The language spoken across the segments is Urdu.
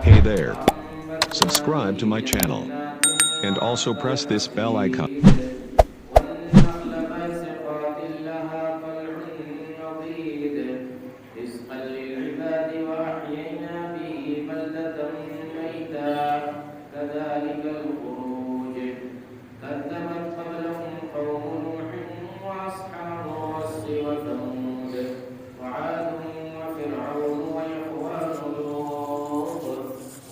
Hey there. Subscribe to my channel. And also press this bell icon. والنخل باسقات لها طلع نضيد رزقا للعباد وأحيينا به بلدة ميتا كذلك الخروج كذبت قبلهم قوم نوح وأصحاب الرس وثمود وعاد وفرعون وإخوان لوط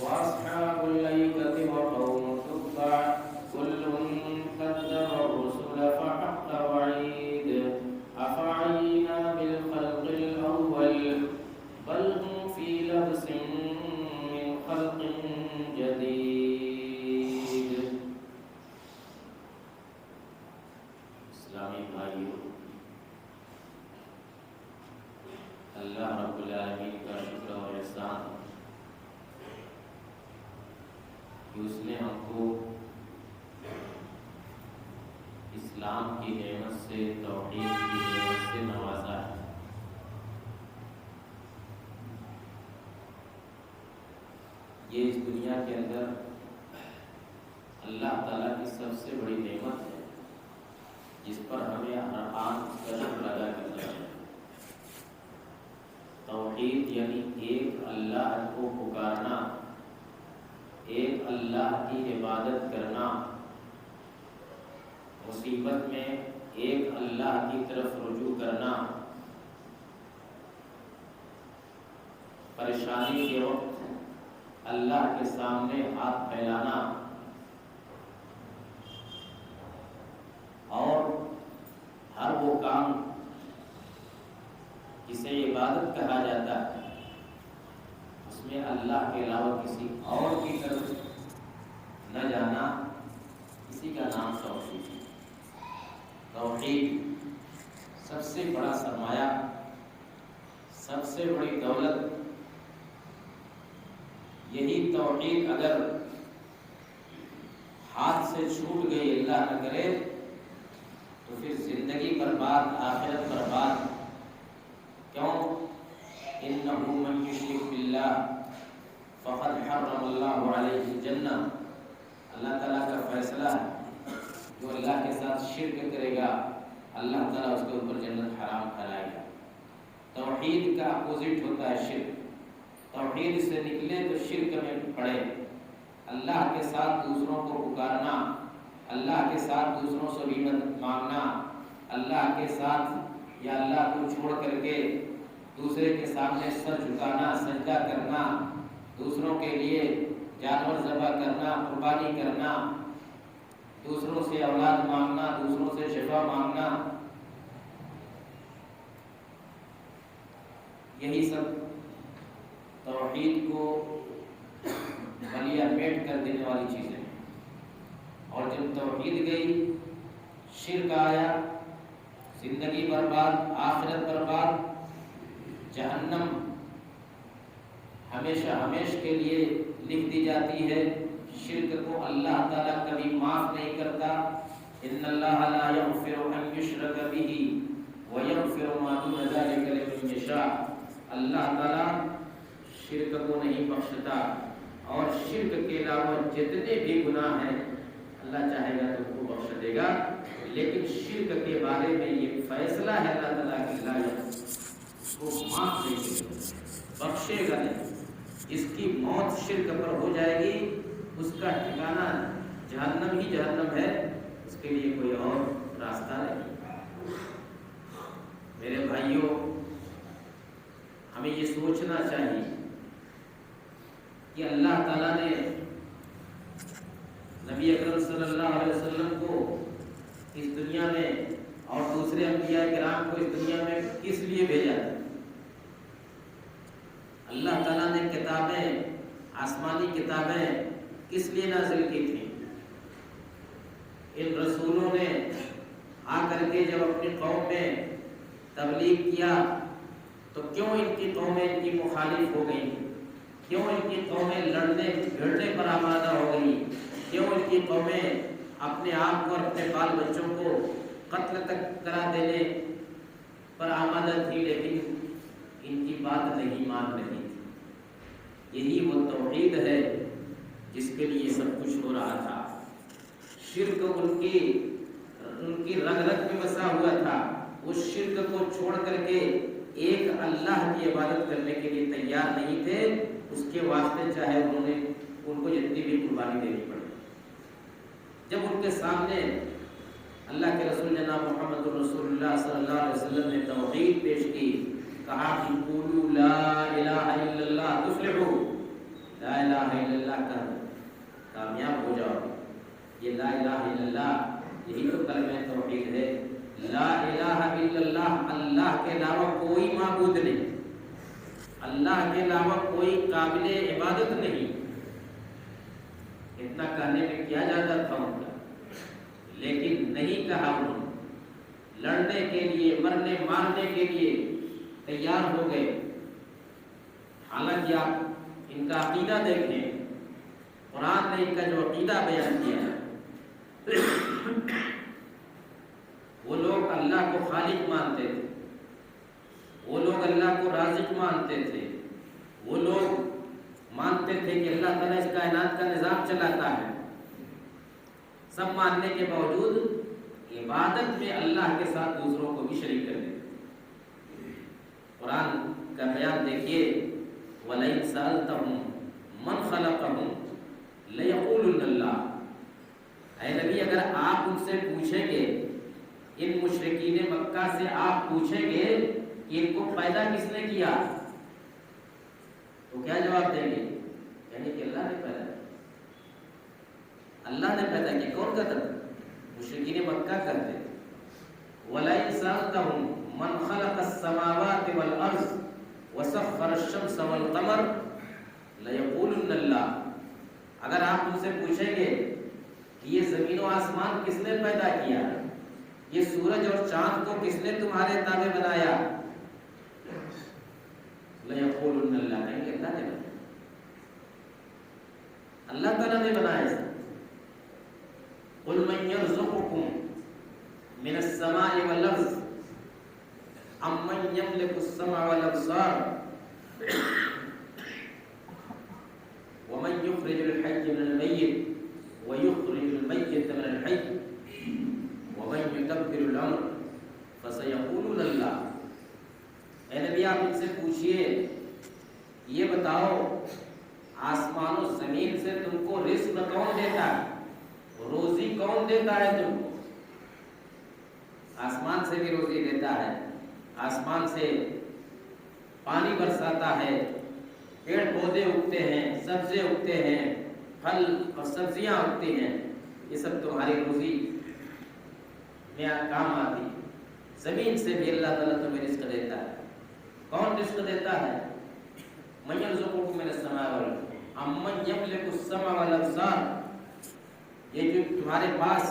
وأصحاب الأيكة وقوم تبع كل كذب الرسل فحق وعيد أفعينا بالخلق الأول بل هم في لبس من خلق جديد. اسلامی بھائیوں، اللہ رب العالمین کا شکر و احسان کہ اس نے ہم کو اسلام کی نعمت سے، توحید کی نعمت سے نوازا ہے۔ یہ اس دنیا کے اندر اللہ تعالیٰ کی سب سے بڑی نعمت ہے، جس پر ہمیں ہر آن اس کا شکر ادا کرنا ہے۔ توحید یعنی ایک اللہ کو پکارنا، ایک اللہ کی عبادت کرنا، مصیبت میں ایک اللہ کی طرف رجوع کرنا، پریشانی کے وقت اللہ کے سامنے ہاتھ پھیلانا، اور ہر وہ کام جسے عبادت کہا جاتا ہے اس میں اللہ کے علاوہ کسی اور کی طرف نہ جانا، اسی کا نام توحید ہے۔ توحید سب سے بڑا سرمایہ، سب سے بڑی دولت، یہی توحید اگر ہاتھ سے چھوٹ گئی، اللہ نہ کرے، تو پھر زندگی برباد، آخرت برباد۔ کیوں؟ انہ من یشرک باللہ فقد حرم اللہ علیہ الجنہ، اللہ تعالیٰ کا فیصلہ ہے، جو اللہ کے ساتھ شرک کرے گا اللہ تعالیٰ اس کے اوپر جنت حرام کرائے گا۔ توحید کا اپوزٹ ہوتا ہے شرک۔ توحید سے نکلے تو شرک میں پڑے، اللہ کے ساتھ دوسروں کو پکارنا، اللہ کے ساتھ دوسروں سے بھی مدد مانگنا، اللہ کے ساتھ یا اللہ کو چھوڑ کر کے دوسرے کے سامنے سر جھکانا، سجدہ کرنا، دوسروں کے لیے جانور ذبح کرنا، قربانی کرنا، دوسروں سے اولاد مانگنا، دوسروں سے شفا مانگنا، یہی سب توحید کو بلیا پیٹ کر دینے والی چیزیں ہیں۔ اور جب توحید گئی، شرک آیا، زندگی برباد، آخرت برباد، جہنم ہمیشہ ہمیش کے لیے لکھ دی جاتی ہے۔ شرک کو اللہ تعالیٰ کبھی معاف نہیں کرتا۔ ان اللہ لا یغفر ان یشرک بہ ویغفر ما دون ذلک لمن یشاء، اللہ تعالیٰ شرک کو نہیں بخشتا، اور شرک کے علاوہ جتنے بھی گناہ ہیں اللہ چاہے گا تو وہ بخش دے گا، لیکن شرک کے بارے میں یہ فیصلہ ہے اللہ تعالیٰ کی لائق، وہ معاف نہیں کرے گا، بخشے گا نہیں۔ جس کی موت شرک پر ہو جائے گی اس کا ٹھکانہ جہنم ہی جہنم ہے، اس کے لیے کوئی اور راستہ نہیں۔ میرے بھائیوں، ہمیں یہ سوچنا چاہیے کہ اللہ تعالیٰ نے نبی اکرم صلی اللہ علیہ وسلم کو اس دنیا میں اور دوسرے انبیاء کرام کو اس دنیا میں کس لیے بھیجا؟ اللہ تعالیٰ نے کتابیں، آسمانی کتابیں کس لیے نازل کی تھیں؟ ان رسولوں نے آ کر کے جب اپنی قوم میں تبلیغ کیا تو کیوں ان کی قومیں ان کی مخالف ہو گئیں؟ کیوں ان کی قومیں لڑنے بھیڑنے پر آمادہ ہو گئیں؟ کیوں ان کی قومیں اپنے آپ کو اور اپنے بال بچوں کو قتل تک کرا دینے پر آمادہ تھی، لیکن ان کی بات نہیں مان رہی تھی۔ یہی وہ توحید ہے جس کے لیے سب کچھ ہو رہا تھا۔ شرک ان کی رگ رگ میں بسا ہوا تھا، اس شرک کو چھوڑ کر کے ایک اللہ کی عبادت کرنے کے لیے تیار نہیں تھے، اس کے واسطے چاہے ان کو جتنی بھی قربانی دینی پڑی۔ جب ان کے سامنے اللہ کے رسول جناب محمد رسول اللہ صلی اللہ علیہ وسلم نے توحید پیش کی، کہا کہ قولوا لا الہ الا اللہ تفلحوا، لا الہ الا اللہ کہہ کامیاب ہو جاؤ۔ یہ لا الہ الا اللہ یہی تو کلمہ توحید ہے۔ لا الہ الا اللہ، اللہ کے علاوہ کوئی معبود نہیں، اللہ کے علاوہ کوئی قابل عبادت نہیں۔ اتنا کہنے میں کیا جاتا تھا ان کا، لیکن نہیں کہا انہوں نے، لڑنے کے لیے مرنے مارنے کے لیے تیار ہو گئے۔ حالانکہ آپ ان کا عقیدہ دیکھیں، قرآن نے ان کا جو عقیدہ بیان کیا ہے، وہ لوگ اللہ کو خالق مانتے تھے، وہ لوگ اللہ کو رازق مانتے تھے، وہ لوگ مانتے تھے کہ اللہ تعالیٰ اس کائنات کا نظام چلاتا ہے۔ سب ماننے کے باوجود عبادت میں اللہ کے ساتھ دوسروں کو بھی شریک کر دیتے۔ قرآن کا بیان دیکھیے، وَلَئِن سَأَلْتَهُمْ مَنْ خَلَقَهُمْ لَيَقُولُنَّ اللَّهُ۔ اے نبی، اگر آپ ان سے پوچھیں گے، ان مشرکین مکہ سے آپ پوچھیں گے کہ ان کو پیدا کس نے کیا، تو کیا جواب دیں گے؟ یعنی کہ اللہ نے پیدا کیا، اللہ نے پیدا کیا۔ کون کہتا تھا؟ مشرکین مکہ کرتے۔ وَلَئِن سَأَلْتَهُمْ مَنْ خَلَقَ السَّمَاوَاتِ وَالْأَرْضَ وَسَخَّرَ الشَّمْسَ وَالْقَمَرَ لَيَقُولُنَّ اللَّهُ۔ اگر آپ ان سے پوچھیں گے کہ یہ زمین و آسمان کس نے پیدا کیا، یہ سورج اور چاند کو کس نے تمہارے تابع بنایا، لَيَقُولُنَّ اللَّهُ، کہیں گے اللہ نے بنایا، اللہ تعالیٰ نے بنایا۔ قُلْ مَنْ يَرْزُقُكُمْ مِنَ السَّمَاءِ وَالْأَرْضِ أَمَّنْ يَمْلِكُ السَّمْعَ وَالْأَبْصَارَ وَمَنْ يُخْرِجُ الْحَيَّ مِنَ الْمَيِّتِ وَيُخْرِجُ الْمَيِّتَ مِنَ الْحَيِّ وَمَنْ يُدَبِّرُ الْأَمْرَ فَسَيَقُولُونَ اللَّهُ۔ اے نبی، آپ ان سے پوچھئے، یہ بتاؤ آسمان و زمین سے تم کو رزق کون دیتا ہے، روزی کون دیتا ہے تم کو؟ آسمان سے بھی روزی دیتا ہے، آسمان سے پانی برساتا ہے، پیڑ پودے اگتے ہیں، سبزے اگتے ہیں، پھل اور سبزیاں اگتی ہیں، یہ سب تمہاری روزی میں کام آتی۔ زمین سے بھی اللہ تعالیٰ تمہیں رزق دیتا ہے۔ کون رزق دیتا ہے؟ مَن يَرْزُقُكُم مِّنَ السَّمَاءِ وَالْأَرْضِ أَمَّن يَمْلِكُ السَّمْعَ وَالْأَبْصَارَ۔ یہ جو تمہارے پاس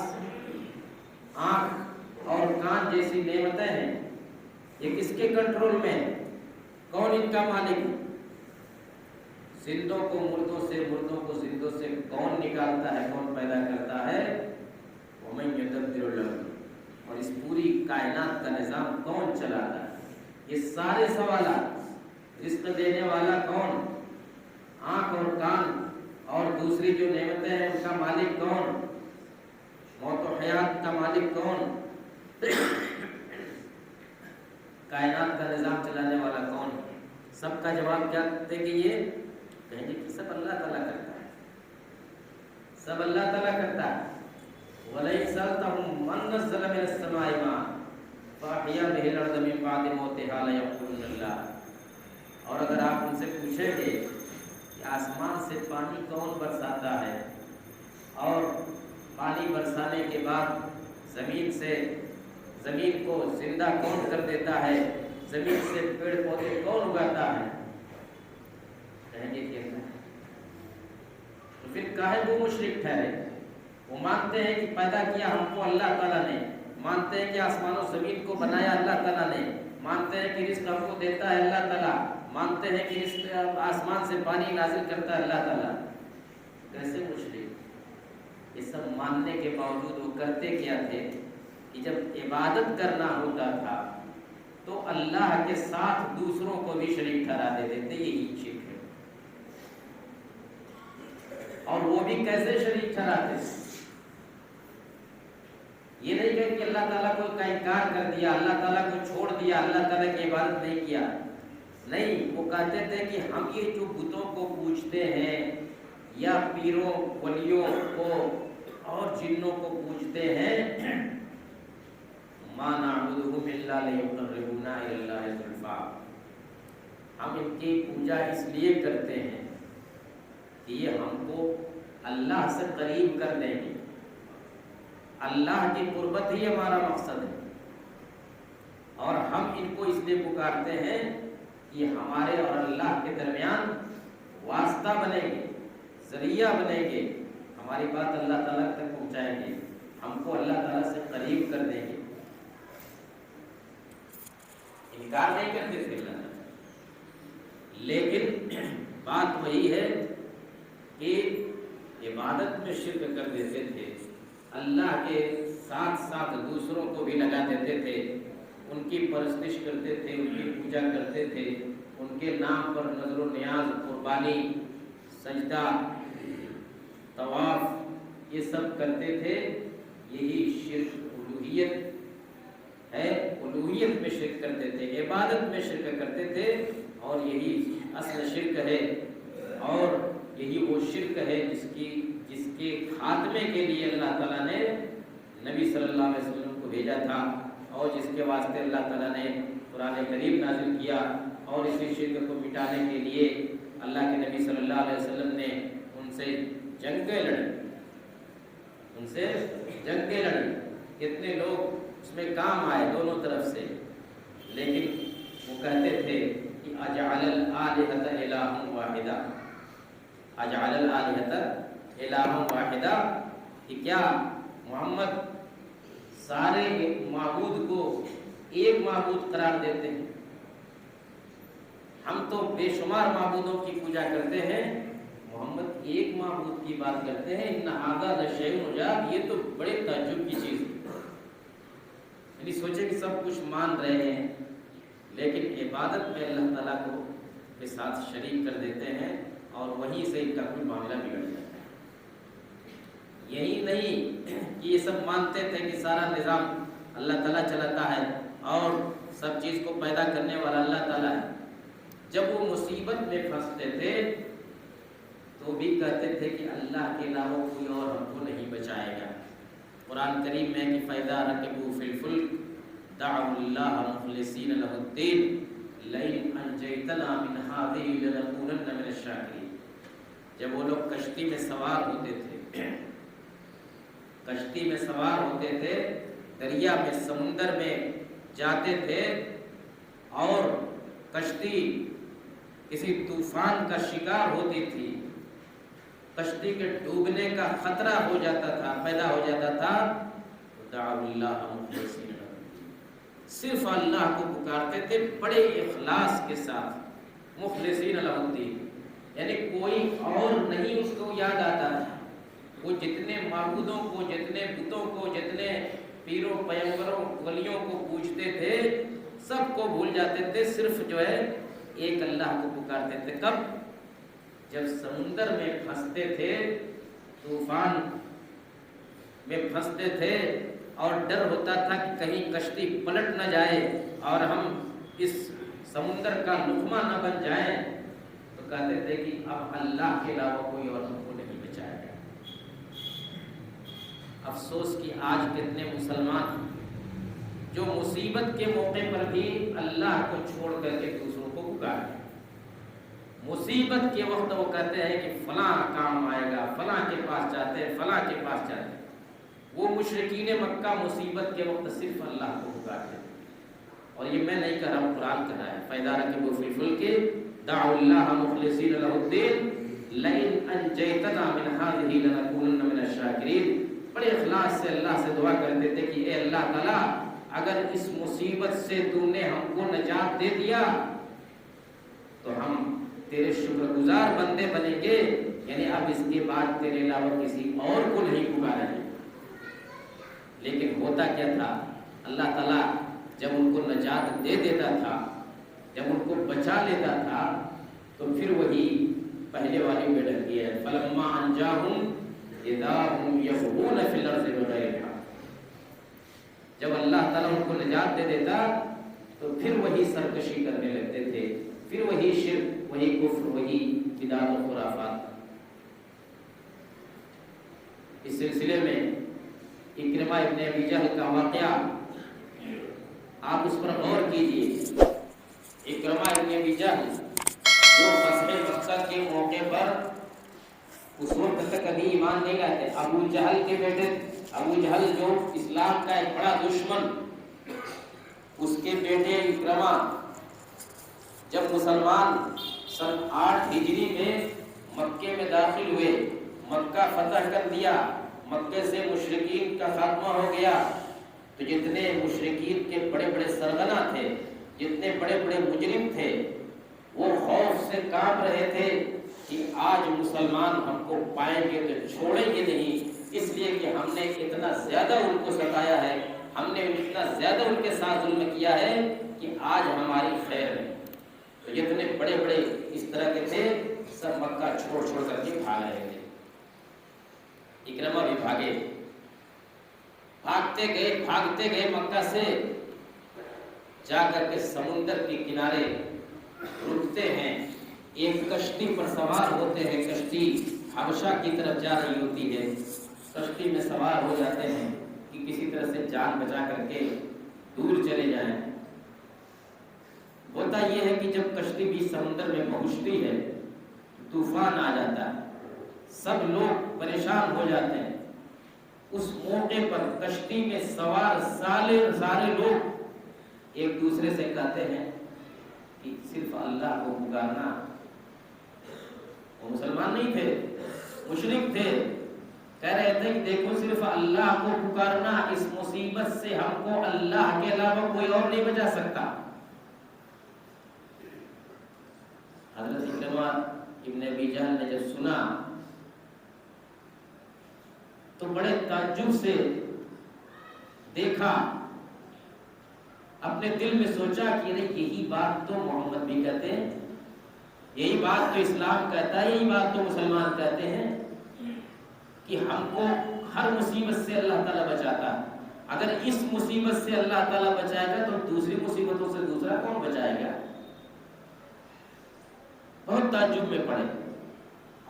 آنکھ اور کان جیسی نعمتیں ہیں، یہ کس کے کنٹرول میں ہے؟ کون ان کا مالک؟ زندوں کو مردوں سے، مردوں کو زندوں سے کون نکالتا ہے، کون پیدا کرتا ہے؟ وَمَن يُدَبِّرُ الْأَمْرَ، اور اس پوری کائنات کا نظام کون چلاتا ہے؟ یہ سارے سوالات، رزق دینے والا کون، آنکھ اور کان اور دوسری جو نعمتیں ہیں ان کا مالک کون، موت و حیات کا مالک کون، کائنات کا نظام چلانے والا کون؟ سب کا جواب کیا دیں گے؟ یہ کہیں گے کہ سب اللہ تعالیٰ کرتا ہے، سب اللہ تعالیٰ کرتا ہے۔ وَلَئِن سَأَلْتَهُمْ مَن نَّزَّلَ مِنَ السَّمَاءِ مَاءً فَأَحْيَا بِهِ الْأَرْضَ مِن بَعْدِ مَوْتِهَا لَيَقُولُنَّ اللَّهُ۔ اور اگر آپ ان سے پوچھیں گے کہ آسمان سے پانی کون برساتا ہے، اور پانی برسانے کے بعد زمین کو زندہ کون کر دیتا ہے، زمین سے پیڑ پودے کون اگاتا ہے، کہیں گے کہ اللہ۔ تو پھر کاہے وہ مشرک ٹھہرے؟ وہ مانتے ہیں کہ پیدا کیا ہم کو اللہ تعالیٰ نے، مانتے ہیں کہ آسمان و زمین کو بنایا اللہ تعالیٰ نے، مانتے ہیں کہ رزق ہم کو دیتا ہے اللہ تعالیٰ، مانتے ہیں کہ آسمان سے پانی نازل کرتا ہے اللہ تعالیٰ۔ کیسے مشرک؟ یہ سب ماننے کے باوجود وہ کرتے کیا تھے کہ جب عبادت کرنا ہوتا تھا تو اللہ کے ساتھ دوسروں کو بھی شریک ٹھہرا دیتے تھے۔ یہی شرک ہے۔ اور وہ بھی کیسے شریک ٹھہراتے ہیں؟ یہ نہیں کہیں کہ اللہ تعالیٰ کو کا انکار کر دیا، اللہ تعالیٰ کو چھوڑ دیا، اللہ تعالیٰ کی عبادت نہیں کیا، نہیں، وہ کہتے تھے کہ ہم یہ جو بتوں کو پوجتے ہیں یا پیروں ولیوں کو اور جنوں کو پوجتے ہیں، ما نعبدهم الا ليقربونا الى الله زلفا، ہم ان کی پوجا اس لیے کرتے ہیں کہ یہ ہم کو اللہ سے قریب کر دیں گے، اللہ کی قربت ہی ہمارا مقصد ہے، اور ہم ان کو اس لیے پکارتے ہیں کہ ہمارے اور اللہ کے درمیان واسطہ بنیں گے، ذریعہ بنیں گے، ہماری بات اللہ تعالیٰ تک پہنچائیں گے، ہم کو اللہ تعالیٰ سے قریب کر دیں گے۔ انکار نہیں کرتے تھے اللہ تعالیٰ، لیکن بات وہی ہے کہ عبادت میں شرک کر دیتے تھے، اللہ کے ساتھ ساتھ دوسروں کو بھی لگا دیتے تھے، ان کی پرستش کرتے تھے، ان کی پوجا کرتے تھے، ان کے نام پر نظر و نیاز، قربانی، سجدہ، طواف، یہ سب کرتے تھے۔ یہی شرک الوہیت ہے، الوہیت میں شرک کرتے تھے، عبادت میں شرک کرتے تھے، اور یہی اصل شرک ہے، اور یہی وہ شرک ہے جس کے خاتمے کے لیے اللہ تعالیٰ نے نبی صلی اللہ علیہ وسلم کو بھیجا تھا، اور جس کے واسطے اللہ تعالیٰ نے قرآن کریم نازل کیا، اور اسی شرک کو مٹانے کے لیے اللہ کے نبی صلی اللہ علیہ وسلم نے ان سے جنگیں لڑی، کتنے لوگ اس میں کام آئے دونوں طرف سے، لیکن وہ کہتے تھے کہ اجعل الآلہۃ الہا واحدا، اجعل الآلہۃ الہا واحدا، کہ کیا محمد سارے معبود کو ایک معبود قرار دیتے ہیں؟ ہم تو بے شمار معبودوں کی پوجا کرتے ہیں، محمد ایک معبود کی بات کرتے ہیں، ان ھذا لشیء عجاب، یہ تو بڑے تعجب کی چیز ہے۔ یعنی سوچیں کہ سب کچھ مان رہے ہیں، لیکن عبادت میں اللہ تعالیٰ کو کے ساتھ شریک کر دیتے ہیں، اور وہیں سے ان کا کوئی معاملہ بگڑ جاتا ہے۔ یہی نہیں کہ یہ سب مانتے تھے کہ سارا نظام اللہ تعالیٰ چلاتا ہے اور سب چیز کو پیدا کرنے والا اللہ تعالیٰ ہے، جب وہ مصیبت میں پھنستے تھے تو بھی کہتے تھے کہ اللہ کے علاوہ کوئی اور ہم کو نہیں بچائے گا۔ قرآن کریم میں کہ فَإِذَا رَكِبُوا فِي الْفُلْكِ دَعَوُا اللَّهَ مُخْلِصِينَ لَهُ الدِّينَ لَئِنْ أَنْجَيْتَنَا مِنْ هَٰذِهِ لَنَكُونَنَّ مِنَ الشَّاكِرِينَ، جب وہ لوگ کشتی میں سوار ہوتے تھے، دریا میں، سمندر میں جاتے تھے، اور کشتی کسی طوفان کا شکار ہوتی تھی، کشتی کے ڈوبنے کا خطرہ ہو جاتا تھا، پیدا ہو جاتا تھا، دعوا اللہ مخلصین لہ الدین، صرف اللہ کو پکارتے تھے بڑے اخلاص کے ساتھ، مخلصین لہ الدین، یعنی کوئی اور نہیں اس کو یاد آتا تھا، وہ جتنے معبودوں کو، جتنے بتوں کو، جتنے پیروں پیغمبروں ولیوں کو پوجتے تھے، سب کو بھول جاتے تھے، صرف جو ہے ایک اللہ کو پکارتے تھے۔ کب؟ جب سمندر میں پھنستے تھے، طوفان میں پھنستے تھے، اور ڈر ہوتا تھا کہ کہیں کشتی پلٹ نہ جائے اور ہم اس سمندر کا لقمہ نہ بن جائیں، تو کہتے تھے کہ اب اللہ کے علاوہ کوئی اور ہم کو نہیں بچائے گا۔ افسوس کہ آج کتنے مسلمان جو مصیبت کے موقع پر بھی اللہ کو چھوڑ کر کے دوسروں کو پکارتے ہیں، مصیبت کے وقت وہ کہتے ہیں کہ فلاں کام آئے گا، فلاں کے پاس جاتے ہیں، فلاں کے پاس جاتے ہیں۔ وہ مشرکین مکہ مصیبت کے وقت صرف اللہ کو پکارتے ہیں، اور یہ میں نہیں کہہ رہا ہوں، قرآن کہہ رہا ہے، فَإِذَا رَكِبُوا فِي الْفُلْكِ دَعَوُا اللَّهَ مُخْلِصِينَ لَهُ الدِّينَ لَئِنْ أَنْجَيْتَنَا مِنْ هَٰذِهِ لَنَكُونَنَّ مِنَ الشَّاكِرِينَ، بڑے اخلاص سے اللہ سے دعا کرتے تھے کہ اے اللہ تعالیٰ، اگر اس مصیبت سے تو نے ہم کو نجات دے دیا تو ہم تیرے شکر گزار بندے بنیں گے، یعنی اب اس کے بعد تیرے علاوہ کسی اور کو نہیں پکاریں گے۔ لیکن ہوتا کیا تھا، اللہ تعالیٰ جب ان کو نجات دے دیتا تھا، جب ان کو بچا لیتا تھا، تو پھر وہی پہلے والی میں ڈر دیا ہے فلما انجاہم اذا هم يبغون في الارض بغیر الحق. جب اللہ تعالیٰ ان کو نجات دے دیتا تو پھر وہی سرکشی کرنے لگتے تھے، پھر وہی شرک، وہی کفر، وہی بدعت و خرافات. اس سلسلے میں اکرمہ ابن ابی جہل کا واقعہ آپ اس پر غور کیجیے. اکرمہ ابن ابی جہل جو فتح مکہ کے موقع پر اس وقت تک کبھی ایمان نہیں لائے تھے، ابو جہل کے بیٹے، ابو جہل جو اسلام کا ایک بڑا دشمن، اس کے بیٹے اکرمہ جب مسلمان سن 8 ہجری میں مکے میں داخل ہوئے، مکہ فتح کر دیا، مکے سے مشرکین کا خاتمہ ہو گیا، تو جتنے مشرکین کے بڑے بڑے سرغنہ تھے، جتنے بڑے بڑے مجرم تھے، وہ خوف سے کانپ رہے تھے کہ آج مسلمان ہم کو پائیں گے تو چھوڑیں گے نہیں، اس لیے کہ ہم نے اتنا زیادہ ان کو ستایا ہے، ہم نے اتنا زیادہ ان کے ساتھ ظلم کیا ہے کہ آج ہماری خیر ہے. تو جتنے بڑے بڑے اس طرح کے تھے سب مکہ چھوڑ چھوڑ کر کے بھاگ رہے تھے. اکرمہ بھی بھاگے، بھاگتے گئے مکہ سے، جا کر کے سمندر کے کنارے رکتے ہیں. ایک کشتی پر سوار ہوتے ہیں، کشتی حبشہ کی طرف جا رہی ہوتی ہے، کشتی میں سوار ہو جاتے ہیں کہ کسی طرح سے جان بچا کر کے دور چلے جائیں. ہوتا یہ ہے کہ جب کشتی بھی سمندر میں پہنچتی ہے طوفان آ جاتا ہے، سب لوگ پریشان ہو جاتے ہیں. اس موقع پر کشتی میں سوار سارے لوگ ایک دوسرے سے کہتے ہیں کہ صرف اللہ کو پکارنا. وہ مسلمان نہیں تھے، مشرک تھے، کہہ رہے تھے کہ دیکھو صرف اللہ کو پکارنا، اس مصیبت سے ہم کو اللہ کے علاوہ کوئی اور نہیں بچا سکتا. حضرت اکرمہ ابن ابی جہل نے جب سنا تو بڑے تعجب سے دیکھا، اپنے دل میں سوچا کہ یہی بات تو محمد بھی کہتے ہیں، یہی بات تو اسلام کہتا ہے، یہی بات تو مسلمان کہتے ہیں کہ ہم کو ہر مصیبت سے اللہ تعالیٰ بچاتا ہے. اگر اس مصیبت سے اللہ تعالیٰ بچائے گا تو دوسری مصیبتوں سے دوسرا کون بچائے گا؟ بہت تعجب میں پڑے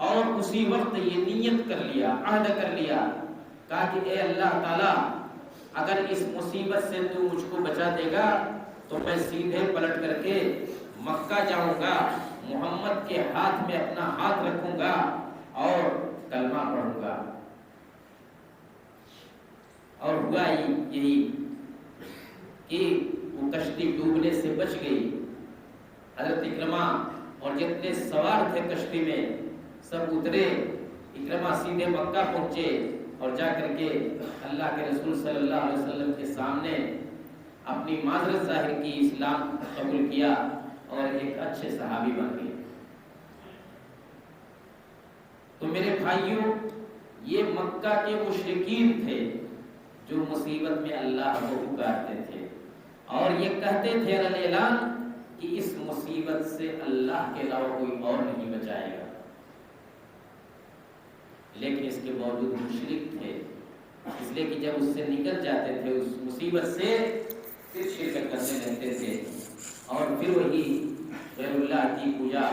اور اسی وقت یہ نیت کر لیا، عہد کر لیا، کہا کہ اے اللہ تعالیٰ اگر اس مصیبت سے تو مجھ کو بچا دے گا تو میں سیدھے پلٹ کر کے مکہ جاؤں گا، محمد کے ہاتھ میں اپنا ہاتھ رکھوں گا اور کلمہ پڑھوں گا. اور ہوا یہی کہ وہ کشتی ڈوبنے سے بچ گئی. حضرت اکرمہ اور جتنے سوار تھے کشتی میں سب اترے. اکرمہ سیدھے مکہ پہنچے اور جا کر کے اللہ کے رسول صلی اللہ علیہ وسلم کے سامنے اپنی معذرت ظاہر کی، اسلام قبول کیا اور ایک اچھے صحابی بن گئے. تو میرے بھائیوں، یہ مکہ کے مشرکین تھے جو مصیبت میں اللہ کو پکارتے تھے اور یہ کہتے تھے اعلان کہ اس مصیبت سے اللہ کے علاوہ کوئی اور نہیں بچائے گا. لیکن اس کے باوجود مشرک تھے، اس لیے کہ جب اس سے نکل جاتے تھے اس مصیبت سے پھر شرک کرنے لگتے تھے اور پھر وہی غیر اللہ کی پوجا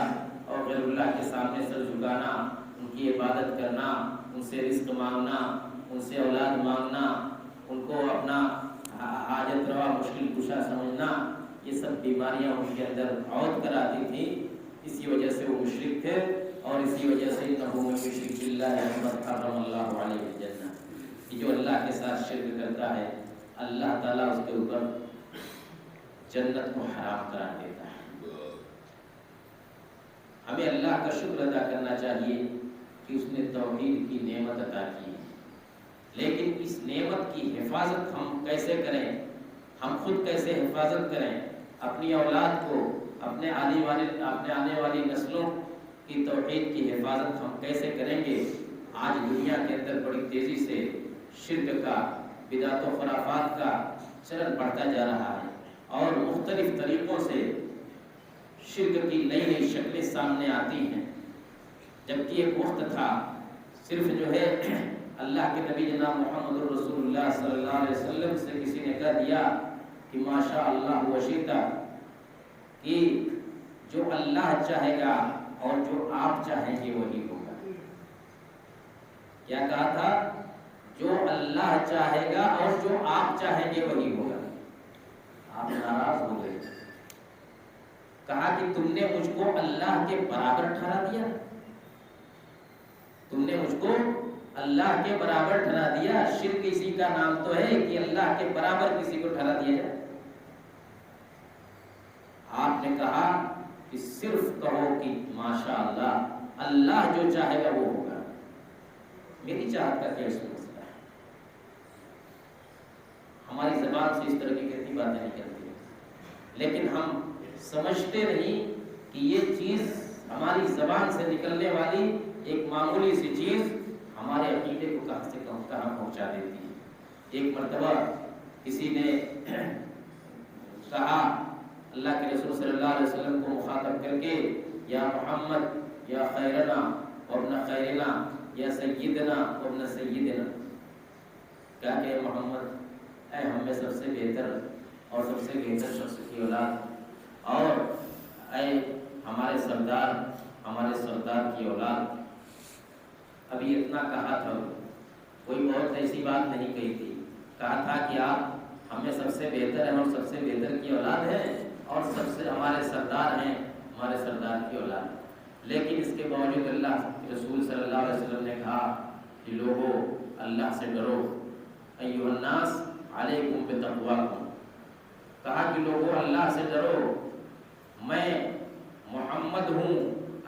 اور غیر اللہ کے سامنے سر جھکانا، ان کی عبادت کرنا، ان سے رزق مانگنا، ان سے اولاد مانگنا، ان کو اپنا حاجت روا مشکل کشا سمجھنا، یہ سب بیماریاں ان کے اندر عود کراتی تھیں. اسی وجہ سے وہ مشرک تھے اور اسی وجہ سے انہو من یشرک باللہ فقد حرم اللہ علیہ الجنہ، کہ جو اللہ کے ساتھ شرک کرتا ہے اللہ تعالیٰ اس کے اوپر جنت کو حرام قرار دیتا ہے. ہمیں اللہ کا شکر ادا کرنا چاہیے کہ اس نے توحید کی نعمت عطا کی، لیکن اس نعمت کی حفاظت ہم کیسے کریں، ہم خود کیسے حفاظت کریں، اپنی اولاد کو، اپنے آنے والی نسلوں کی توحید کی حفاظت ہم کیسے کریں گے. آج دنیا کے اندر بڑی تیزی سے شرک کا، بدعت و خرافات کا چلن بڑھتا جا رہا ہے اور مختلف طریقوں سے شرک کی نئی نئی شکلیں سامنے آتی ہیں. جبکہ ایک وقت تھا صرف جو ہے اللہ کے نبی جناب محمد رسول اللہ صلی اللہ علیہ وسلم سے کسی نے کہہ دیا کہ ماشاء اللہ وشیتا، کہ جو اللہ چاہے گا اور جو آپ چاہیں گے وہی ہوگا۔ کیا کہا تھا؟ جو اللہ چاہے گا اور جو آپ چاہیں گے وہی ہوگا۔ آپ ناراض ہو گئے، کہا کہ تم نے مجھ کو اللہ کے برابر ٹھہرا دیا، تم نے مجھ کو اللہ کے برابر ٹھہرا دیا۔ شرک اسی کا نام تو ہے کہ اللہ کے برابر کسی کو ٹھہرا دیا جائے۔ آپ نے کہا کہ صرف کہو کہ ماشاءاللہ، اللہ جو چاہے گا وہ ہوگا، میری چاہت کا کیا اس میں مسئلہ ہے؟ ہماری زبان سے اس طرح کی کتنی باتیں نہیں کرتی، لیکن ہم سمجھتے نہیں کہ یہ چیز ہماری زبان سے نکلنے والی ایک معمولی سی چیز ہمارے عقیدے کو کہاں سے کہاں پہنچا دیتی ہے۔ ایک مرتبہ کسی نے کہا اللہ کے رسول صلی اللہ علیہ وسلم کو مخاطب کر کے، یا محمد یا خیرنا وابن خیرنا یا سیدنا وابن سیدنا، کیا کہ محمد اے ہم میں سب سے بہتر اور سب سے بہتر شخص کی اولاد، اور اے ہمارے سردار، ہمارے سردار کی اولاد۔ ابھی اتنا کہا تھا، کوئی بہت ایسی بات نہیں کہی تھی، کہا تھا کہ آپ ہمیں سب سے بہتر ہیں اور سب سے بہتر کی اولاد ہیں، اور سب سے ہمارے سردار ہیں، ہمارے سردار کی اولاد۔ لیکن اس کے باوجود اللہ کے رسول صلی اللہ علیہ وسلم نے کہا کہ لوگوں اللہ سے ڈرو، ایھا الناس علیکم بتقواکم، کہا کہ لوگوں اللہ سے ڈرو، میں محمد ہوں،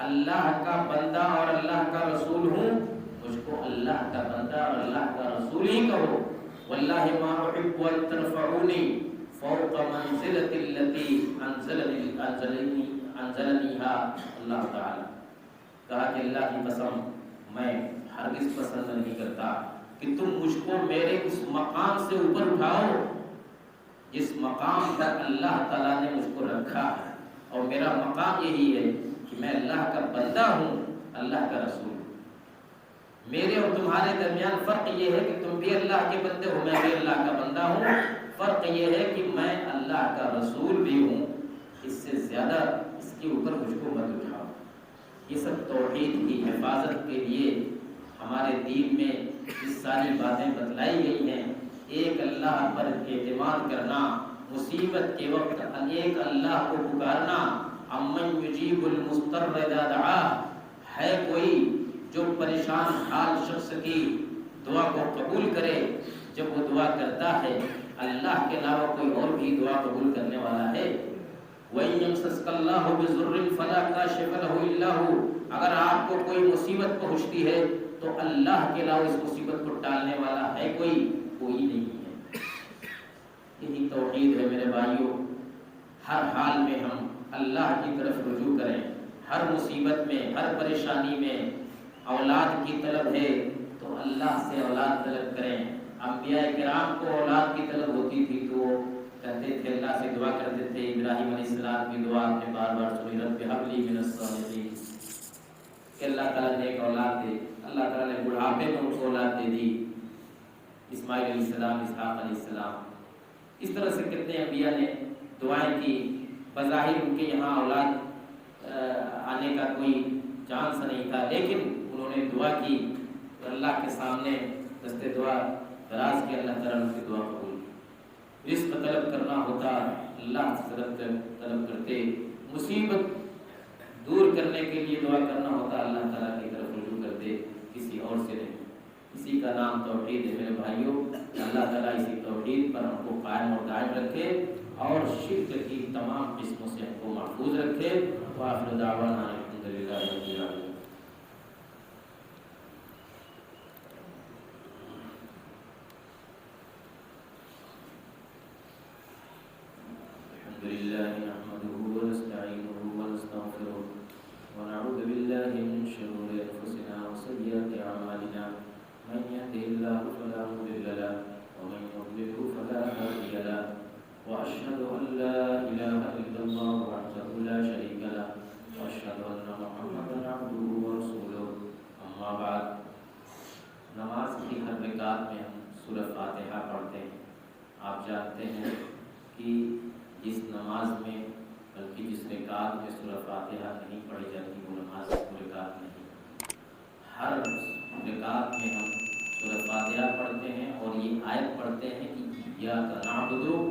اللہ کا بندہ اور اللہ کا رسول ہوں، مجھ کو اللہ کا بندہ اور اللہ کا رسول ہی کہو۔ واللہ ما احب ان ترفعونی فوق منزلۃ التي انزلنیھا اللہ تعالی، کہا کہ اللہ کی قسم میں ہرگز پسند نہیں کرتا کہ تم مجھ کو میرے اس مقام سے اوپر اٹھاؤ جس مقام پر اللہ تعالیٰ نے مجھ کو رکھا ہے، اور میرا مقام یہی ہے کہ میں اللہ کا بندہ ہوں، اللہ کا رسول ہوں۔ میرے اور تمہارے درمیان فرق یہ ہے کہ تم بھی اللہ کے بندے ہو، میں بھی اللہ کا بندہ ہوں، فرق یہ ہے کہ میں اللہ کا رسول بھی ہوں، اس سے زیادہ اس کے اوپر مجھ کو مت اٹھاؤ۔ یہ سب توحید کی حفاظت کے لیے ہمارے دین میں یہ ساری باتیں بتلائی گئی ہیں۔ ایک اللہ پر اعتماد کرنا، مصیبت کے وقت ایک اللہ کو پکارنا، امن یجیب المضطر اذا دعاہ، ہے کوئی جو پریشان حال شخص کی دعا کو قبول کرے جب وہ دعا کرتا ہے؟ اللہ کے علاوہ کوئی اور بھی دعا قبول کرنے والا ہے؟ وَإِن يَمْسَسْكَ اللَّهُ بِضُرٍّ فَلَا كَاشِفَ لَهُ إِلَّا هُوَ، اگر آپ کو کوئی مصیبت پہنچتی ہے تو اللہ کے علاوہ اس مصیبت کو ٹالنے والا ہے کوئی نہیں ہے۔ یہی توحید ہے میرے بھائیوں۔ ہر حال میں ہم اللہ کی طرف رجوع کریں، ہر مصیبت میں، ہر پریشانی میں۔ اولاد کی طلب ہے تو اللہ سے اولاد طلب کریں۔ انبیاء کرام کو اولاد کی طلب ہوتی تھی تو وہ کہتے تھے، اللہ سے دعا کرتے تھے۔ ابراہیم علیہ السلام کی دعا آپ نے بار بار سنی، رب ہب لی من الصالحین، کہ اللہ تعالیٰ نے ایک اولاد دے۔ اللہ تعالیٰ نے بڑھاپے میں ان کو اولاد دے دی، اسماعیل علیہ السلام، اسحاق علیہ السلام۔ اس طرح سے کتنے انبیاء نے دعائیں کی، بظاہر ان کے یہاں اولاد آنے کا کوئی چانس نہیں تھا، لیکن انہوں نے دعا کی، اللہ کے سامنے دست دعا دراز کے، اللہ تعالیٰ ان کی دعا قبول کی۔ رزق طلب کرنا ہوتا، اللہ سے طلب کرتے، مصیبت دور کرنے کے لیے دعا کرنا ہوتا، اللہ تعالیٰ کی طرف رجوع کرتے، کسی اور سے نہیں۔ اسی کا نام توحید ہے میرے بھائیوں۔ اللہ تعالیٰ اسی توحید پر ہم کو قائم اور دائم رکھے، اور شرک کی تمام قسموں سے ہم کو محفوظ رکھے۔ وآخر دعوانا الحمدللہ رب العالمین۔ الحمدللہ نحمده ونستعینه ونستغفره ونعوذ باللہ من شرور انفسنا وسیئات اعمالنا، من يهده الله فلا مضل له ومن يضلل فلا هادي له، واشهد ان لا اله الا الله وحده لا شريك له، واشهد ان محمدا عبده ورسوله۔ رکعت میں سورہ فاتحہ نہیں پڑھی جاتی، وہ نماز رکعت نہیں۔ ہر رکعت میں ہم سورہ فاتحہ پڑھتے ہیں اور یہ آیت پڑھتے ہیں کہ ایاک نعبد و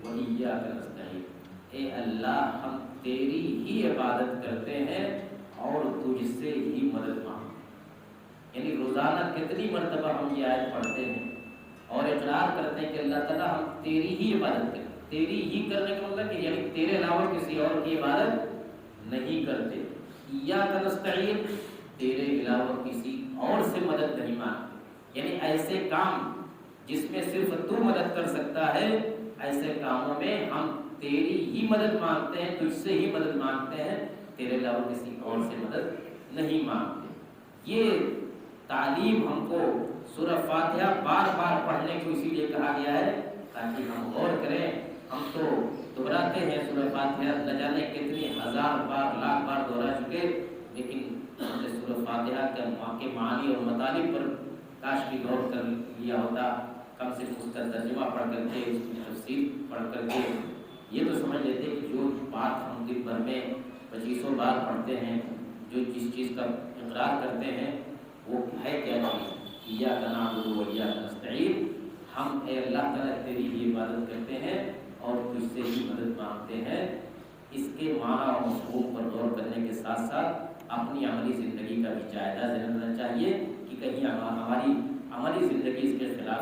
ایاک نستعین، اے اللہ ہم تیری ہی عبادت کرتے ہیں اور تجھ سے ہی مدد مانگتے ہیں۔ یعنی روزانہ کتنی مرتبہ ہم یہ آیت پڑھتے ہیں اور اقرار کرتے ہیں کہ اللہ تعالیٰ ہم تیری ہی عبادت کرتے ہیں۔ تیری ہی کرنے کا مطلب کہ یعنی تیرے علاوہ کسی اور کی عبادت نہیں کرتے۔ ایاک نستعین، تیرے علاوہ کسی اور سے مدد نہیں مانگتے، یعنی ایسے کام جس میں صرف تو مدد کر سکتا ہے، ایسے کاموں میں ہم تیری ہی مدد مانگتے ہیں، تجھ سے ہی مدد مانگتے ہیں، تیرے علاوہ کسی اور سے مدد نہیں مانگتے۔ یہ تعلیم ہم کو سورہ فاتحہ بار بار پڑھنے کو اسی لیے کہا گیا ہے تاکہ ہم غور کریں۔ ہم تو دہراتے ہیں سورہ فاتحہ نہ جانے کتنی ہزار بار لاکھ بار دہرا چکے، لیکن ہم نے سورہ فاتحہ کے معنی اور مطالب پر کاش بھی غور کر لیا ہوتا، کم سے کم اس کا ترجمہ پڑھ کر کے، اس کی تفسیر پڑھ کر کے یہ تو سمجھ لیتے کہ جو بات ہم دن بھر میں 2500 بار پڑھتے ہیں، جو جس چیز کا اقرار کرتے ہیں وہ ہے کیا چیز؟ ایاک نعبد و ایاک نستعین، ہم اے اللہ تعالیٰ تیری ہی عبادت کرتے ہیں اور تجھ سے ہی مدد مانگتے ہیں۔ اس کے معنی اور مفہوم پر غور کرنے کے ساتھ ساتھ اپنی عملی زندگی کا بھی جائزہ لینا چاہیے کہ کہیں ہماری عملی زندگی اس کے خلاف